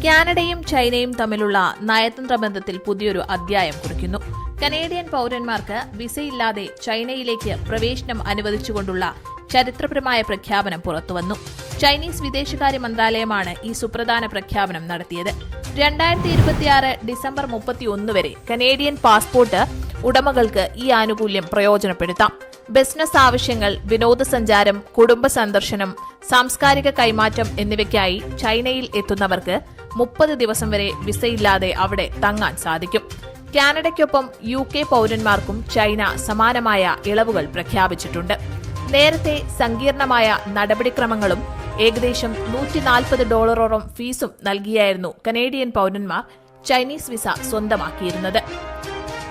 കാനഡയും ചൈനയും തമ്മിലുള്ള നയതന്ത്ര ബന്ധത്തിൽ പുതിയൊരു അധ്യായം കുറിക്കുന്നു. കനേഡിയൻ പൌരന്മാർക്ക് വിസയില്ലാതെ ചൈനയിലേക്ക് പ്രവേശനം അനുവദിച്ചുകൊണ്ടുള്ള ചരിത്രപരമായ പ്രഖ്യാപനം പുറത്തുവന്നു. ചൈനീസ് വിദേശകാര്യ മന്ത്രാലയമാണ് ഈ സുപ്രധാന പ്രഖ്യാപനം നടത്തിയത്. 2026 ഡിസംബർ 31 വരെ കനേഡിയൻ പാസ്പോർട്ട് ഉടമകൾക്ക് ഈ ആനുകൂല്യം പ്രയോജനപ്പെടുത്താം. ബിസിനസ് ആവശ്യങ്ങൾ, വിനോദസഞ്ചാരം, കുടുംബ സന്ദർശനം, സാംസ്കാരിക കൈമാറ്റം എന്നിവയ്ക്കായി ചൈനയിൽ എത്തുന്നവർക്ക് 30 ദിവസം വരെ വിസയില്ലാതെ അവിടെ തങ്ങാൻ സാധിക്കും. കാനഡയ്ക്കൊപ്പം UK പൌരന്മാർക്കും ചൈന സമാനമായ ഇളവുകൾ പ്രഖ്യാപിച്ചിട്ടുണ്ട്. നേരത്തെ സങ്കീർണമായ നടപടിക്രമങ്ങളും ഏകദേശം $140 ഫീസും നൽകിയായിരുന്നു കനേഡിയൻ പൌരന്മാർ ചൈനീസ് വിസ സ്വന്തമാക്കിയിരുന്നത്.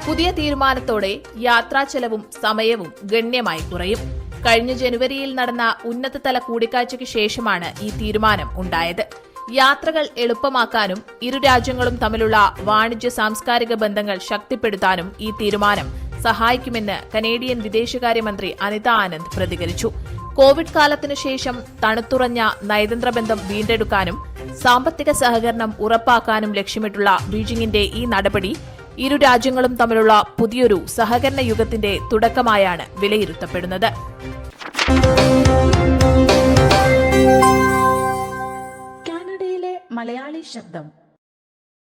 പുതിയ തീരുമാനത്തോടെ യാത്രാ ചെലവും സമയവും ഗണ്യമായി കുറയും. കഴിഞ്ഞ ജനുവരിയിൽ നടന്ന ഉന്നതതല കൂടിക്കാഴ്ചയ്ക്ക് ശേഷമാണ് ഈ തീരുമാനം ഉണ്ടായത്. യാത്രകൾ എളുപ്പമാക്കാനും ഇരു രാജ്യങ്ങളും തമ്മിലുള്ള വാണിജ്യ സാംസ്കാരിക ബന്ധങ്ങൾ ശക്തിപ്പെടുത്താനും ഈ തീരുമാനം സഹായിക്കുമെന്ന് കനേഡിയൻ വിദേശകാര്യമന്ത്രി അനിത ആനന്ദ് പ്രതികരിച്ചു. കോവിഡ് കാലത്തിനു ശേഷം തണുത്തുറഞ്ഞ നയതന്ത്ര ബന്ധം വീണ്ടെടുക്കാനും സാമ്പത്തിക സഹകരണം ഉറപ്പാക്കാനും ലക്ഷ്യമിട്ടുള്ള ബീജിംഗിന്റെ ഈ നടപടി ഇരു രാജ്യങ്ങളും തമ്മിലുള്ള പുതിയൊരു സഹകരണ യുഗത്തിന്റെ തുടക്കമായാണ് വിലയിരുത്തപ്പെടുന്നത്. കാനഡയിലെ മലയാളി ശബ്ദം